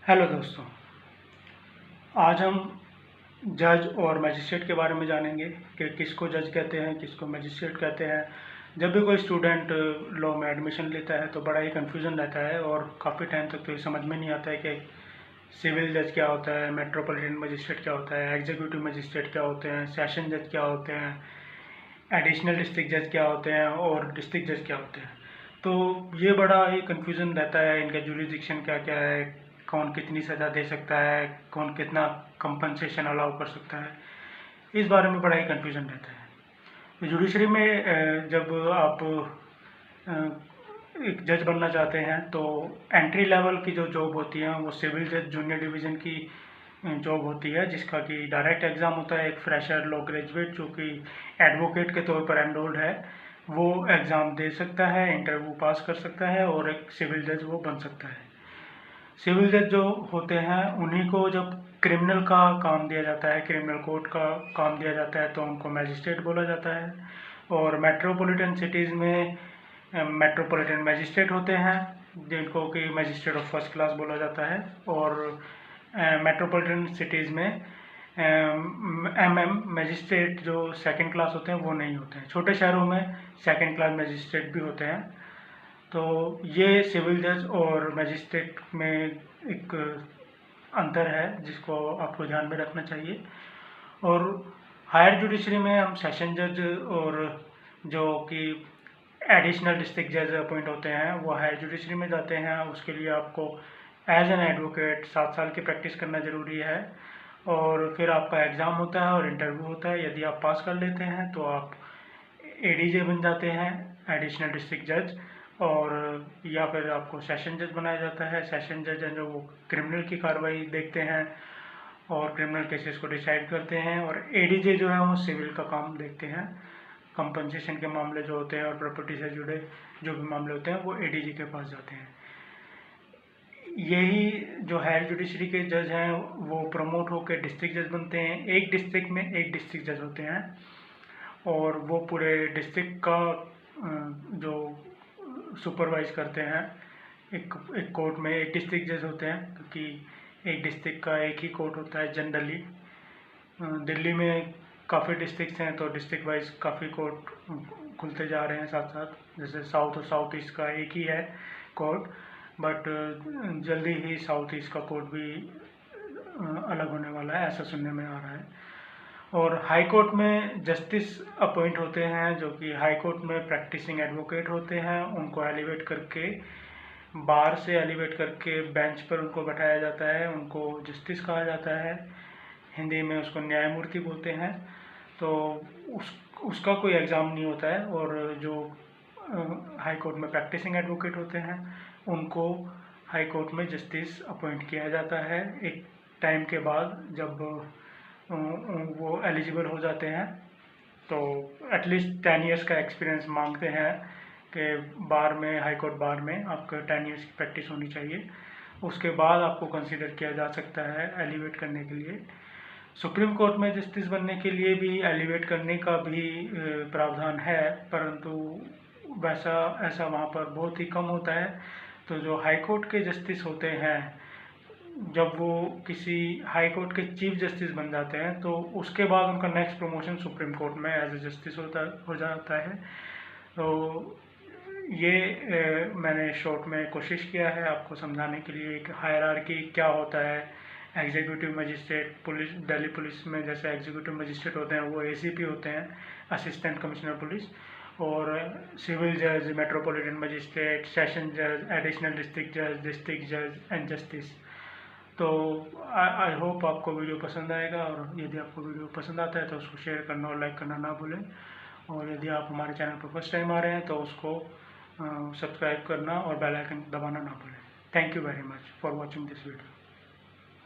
Hello दोस्तों, आज हम जज और मजिस्ट्रेट के बारे में जानेंगे कि किसको जज कहते हैं, किसको मजिस्ट्रेट कहते हैं। जब भी कोई स्टूडेंट लॉ में एडमिशन लेता है तो बड़ा ही कन्फ्यूज़न रहता है और काफ़ी टाइम तक तो ये समझ में नहीं आता है कि सिविल जज क्या होता है, मेट्रोपॉलिटन मजिस्ट्रेट क्या होता है, एग्जीक्यूटिव मजिस्ट्रेट क्या होते हैं, सेशन जज क्या होते हैं, एडिशनल डिस्ट्रिक्ट जज क्या होते हैं और डिस्ट्रिक्ट जज क्या होते हैं। तो ये बड़ा ही कन्फ्यूज़न रहता है, इनका जुरिडिक्शन क्या क्या है, कौन कितनी सज़ा दे सकता है, कौन कितना कंपनसेशन अलाउ कर सकता है, इस बारे में बड़ा ही कन्फ्यूज़न रहता है। तो जुडिशरी में जब आप एक जज बनना चाहते हैं तो एंट्री लेवल की जो जॉब होती है वो सिविल जज जूनियर डिवीज़न की जॉब होती है, जिसका कि डायरेक्ट एग्ज़ाम होता है। एक फ्रेशर लॉ ग्रेजुएट जो कि एडवोकेट के तौर पर एनरोल्ड है वो एग्ज़ाम दे सकता है, इंटरव्यू पास कर सकता है और एक सिविल जज वो बन सकता है। सिविल जज जो होते हैं उन्हीं को जब क्रिमिनल का काम दिया जाता है, क्रिमिनल कोर्ट का काम दिया जाता है, तो उनको मैजिस्ट्रेट बोला जाता है। और मेट्रोपॉलिटन सिटीज़ में मेट्रोपॉलिटन मैजिस्ट्रेट होते हैं जिनको कि मैजिस्ट्रेट ऑफ फर्स्ट क्लास बोला जाता है। और मेट्रोपॉलिटन सिटीज़ में मैजिस्ट्रेट जो सेकंड क्लास होते हैं वो नहीं होते हैं। छोटे शहरों में सेकंड क्लास मैजिस्ट्रेट भी होते हैं। तो ये सिविल जज और मैजिस्ट्रेट में एक अंतर है जिसको आपको ध्यान में रखना चाहिए। और हायर जुडिशरी में हम सेशन जज और जो कि एडिशनल डिस्ट्रिक्ट जज अपॉइंट होते हैं वो हायर जुडिशरी में जाते हैं। उसके लिए आपको एज एन एडवोकेट 7 साल की प्रैक्टिस करना ज़रूरी है और फिर आपका एग्ज़ाम होता है और इंटरव्यू होता है। यदि आप पास कर लेते हैं तो आप एडीजे बन जाते हैं, एडिशनल डिस्ट्रिक्ट जज। और या फिर आपको सेशन जज बनाया जाता है। सेशन जज है जो वो क्रिमिनल की कार्रवाई देखते हैं और क्रिमिनल केसेस को डिसाइड करते हैं। और एडीजे जो है वो सिविल का काम देखते हैं, कंपनसेशन के मामले जो होते हैं और प्रॉपर्टी से जुड़े जो भी मामले होते हैं वो एडीजे के पास जाते हैं। यही जो हायर जुडिशरी के जज हैं वो प्रमोट होकर डिस्ट्रिक्ट जज बनते हैं। एक डिस्ट्रिक्ट में एक डिस्ट्रिक्ट जज होते हैं और वो पूरे डिस्ट्रिक्ट का जो सुपरवाइज करते हैं। एक कोर्ट में एक डिस्ट्रिक्ट जज होते हैं क्योंकि एक डिस्ट्रिक्ट का एक ही कोर्ट होता है जनरली। दिल्ली में काफ़ी डिस्ट्रिक्ट्स हैं तो डिस्ट्रिक्ट वाइज काफ़ी कोर्ट खुलते जा रहे हैं साथ साथ। जैसे साउथ और साउथ ईस्ट का एक ही है कोर्ट, बट जल्दी ही साउथ ईस्ट का कोर्ट भी अलग होने वाला है, ऐसा सुनने में आ रहा है। और हाई कोर्ट में जस्टिस अपॉइंट होते हैं जो कि हाई कोर्ट में प्रैक्टिसिंग एडवोकेट होते हैं। उनको एलिवेट करके बार से एलिवेट करके बेंच पर उनको बैठाया जाता है, उनको जस्टिस कहा जाता है। हिंदी में उसको न्यायमूर्ति बोलते हैं। तो उसका कोई एग्ज़ाम नहीं होता है। और जो हाई कोर्ट में प्रैक्टिसिंग एडवोकेट होते हैं उनको हाई कोर्ट में जस्टिस अपॉइंट किया जाता है एक टाइम के बाद, जब वो एलिजिबल हो जाते हैं। तो एटलीस्ट 10 ईयर्स का एक्सपीरियंस मांगते हैं कि बार में, हाई कोर्ट बार में आपका 10 ईयर्स की प्रैक्टिस होनी चाहिए। उसके बाद आपको कंसीडर किया जा सकता है एलिवेट करने के लिए। सुप्रीम कोर्ट में जस्टिस बनने के लिए भी एलिवेट करने का भी प्रावधान है, परंतु ऐसा वहाँ पर बहुत ही कम होता है। तो जो हाई कोर्ट के जस्टिस होते हैं, जब वो किसी हाई कोर्ट के चीफ जस्टिस बन जाते हैं तो उसके बाद उनका नेक्स्ट प्रमोशन सुप्रीम कोर्ट में एज ए जस्टिस हो जाता है। तो ये मैंने शॉर्ट में कोशिश किया है आपको समझाने के लिए कि हायरार्की क्या होता है। Executive magistrate, police, Delhi police में जैसे एग्जीक्यूटिव मजिस्ट्रेट होते हैं वो एसीपी होते हैं, असिस्टेंट कमिश्नर पुलिस। और सिविल जज, मेट्रोपॉलिटन मजिस्ट्रेट, सेशन जज, एडिशनल डिस्ट्रिक्ट जज, डिस्ट्रिक्ट जज एंड जस्टिस। तो आई होप आपको वीडियो पसंद आएगा। और यदि आपको वीडियो पसंद आता है तो उसको शेयर करना और लाइक करना ना भूलें। और यदि आप हमारे चैनल पर फर्स्ट टाइम आ रहे हैं तो उसको सब्सक्राइब करना और बेल आइकन दबाना ना भूलें। Thank you very much for watching this video.